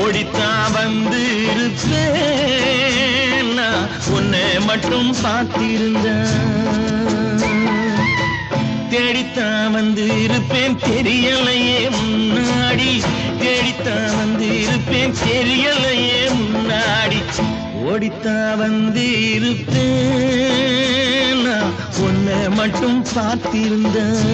ஓடித்தான் வந்து இருப்பேன் நான் உன்னை மட்டும் பார்த்திருந்தேன். தேடித்தான் வந்து இருப்பேன் தெரியலையே முன்னாடி, தேடித்தான் வந்து இருப்பேன் தெரியலையே முன்னாடி. ஓடித்தான் வந்து இருப்பேன் நான் உன்னை மட்டும் பார்த்திருந்தேன்.